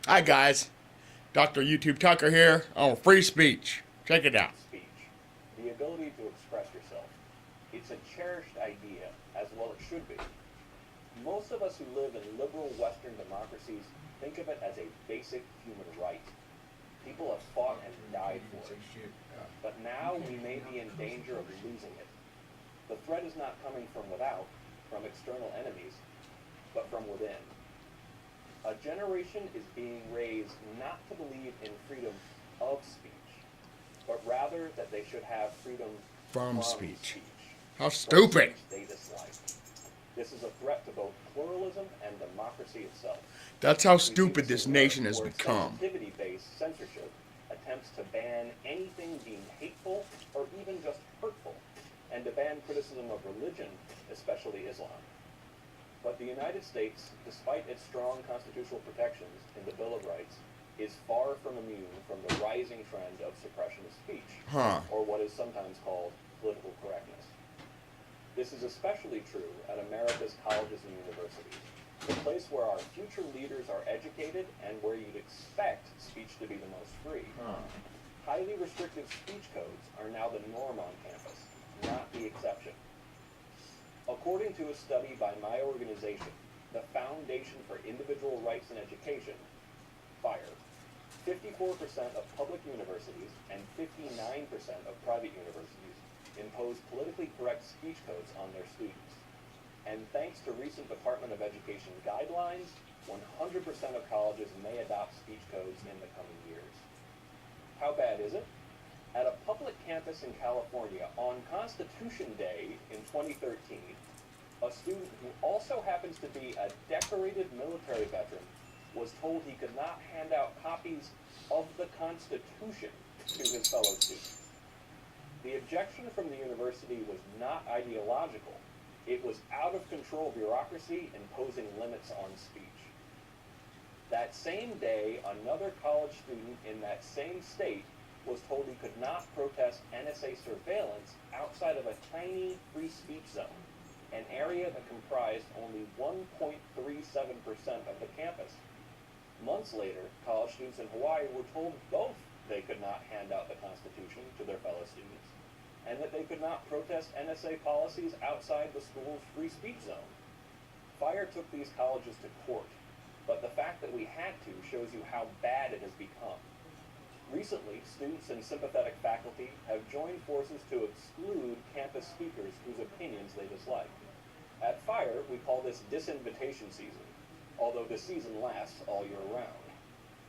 Hi guys, Dr. YouTube Tucker here on free speech. Check it out. Speech, the ability to express yourself. It's a cherished idea, as well it should be. Most of us who live in liberal Western democracies think of it as a basic human right. People have fought and died for it. But now we may be in danger of losing it. The threat is not coming from without, from external enemies, but from within. A generation is being raised not to believe in freedom of speech, but rather that they should have freedom From from speech. speech. How From stupid. speech they dislike. This is a threat to both pluralism and democracy itself. That's how We see stupid this this in nation Europe, has where become. sensitivity-based censorship attempts to ban anything deemed hateful or even just hurtful, and to ban criticism of religion, especially Islam. But the United States, despite its strong constitutional protections in the Bill of Rights, is far from immune from the rising trend of suppression of speech, or what is sometimes called political correctness. This is especially true at America's colleges and universities, the place where our future leaders are educated and where you'd expect speech to be the most free. Highly restrictive speech codes are now the norm on campus, not the exception. According to a study by my organization, the Foundation for Individual Rights in Education, FIRE, 54% of public universities and 59% of private universities impose politically correct speech codes on their students. And thanks to recent Department of Education guidelines, 100% of colleges may adopt speech codes in the coming years. How bad is it? At a public campus in California on Constitution Day in 2013, a student who also happens to be a decorated military veteran was told he could not hand out copies of the Constitution to his fellow students. The objection from the university was not ideological. It was out of control bureaucracy imposing limits on speech. That same day, another college student in that same state was told he could not protest NSA surveillance outside of a tiny free speech zone, an area that comprised only 1.37% of the campus. Months later, college students in Hawaii were told both they could not hand out the Constitution to their fellow students, and that they could not protest NSA policies outside the school's free speech zone. FIRE took these colleges to court, but the fact that we had to shows you how bad it has become. Recently, students and sympathetic faculty have joined forces to exclude campus speakers whose opinions they dislike. At FIRE, we call this disinvitation season, although the season lasts all year round.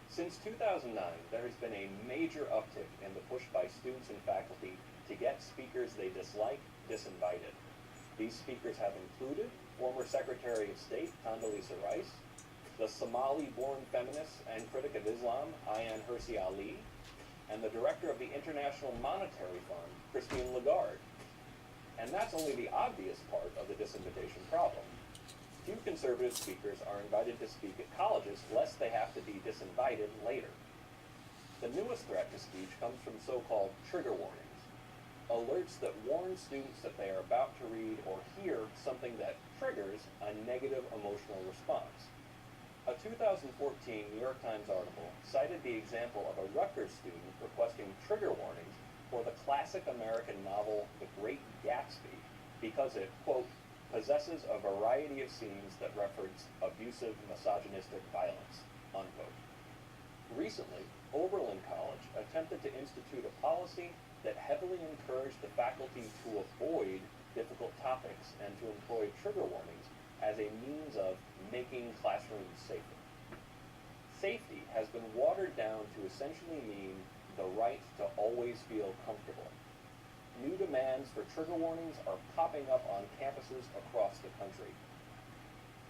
Since 2009, there has been a major uptick in the push by students and faculty to get speakers they dislike disinvited. These speakers have included former Secretary of State Condoleezza Rice, the Somali-born feminist and critic of Islam, Ayaan Hirsi Ali, and the director of the International Monetary Fund, Christine Lagarde. And that's only the obvious part of the disinvitation problem. Few conservative speakers are invited to speak at colleges lest they have to be disinvited later. The newest threat to speech comes from so-called trigger warnings, alerts that warn students that they are about to read or hear something that triggers a negative emotional response. A 2014 New York Times article cited the example of a Rutgers student requesting trigger warnings for the classic American novel The Great Gatsby because it, quote, possesses a variety of scenes that reference abusive, misogynistic violence, unquote. Recently, Oberlin College attempted to institute a policy that heavily encouraged the faculty to avoid difficult topics and to employ trigger warnings as a means of making classrooms safer. Safety has been watered down to essentially mean the right to always feel comfortable. New demands for trigger warnings are popping up on campuses across the country.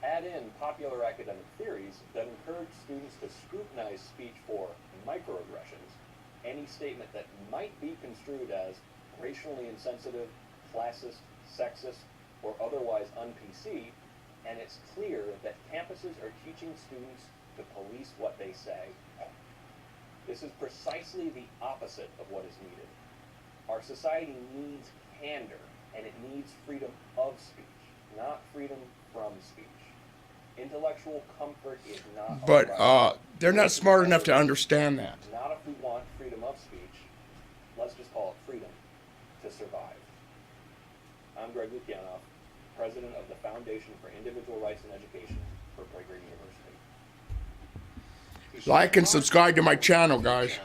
Add in popular academic theories that encourage students to scrutinize speech for microaggressions, any statement that might be construed as racially insensitive, classist, sexist, or otherwise un-PC, and it's clear that campuses are teaching students to police what they say. This is precisely the opposite of what is needed. Our society needs candor, and it needs freedom of speech, not freedom from speech. Intellectual comfort is not But a right. They're not smart enough to understand that. Not if we want freedom of speech. Let's just call it freedom to survive. I'm Greg Lukianoff, president of the Foundation for Individual Rights in Education for Prager University. Like and subscribe to my channel, guys.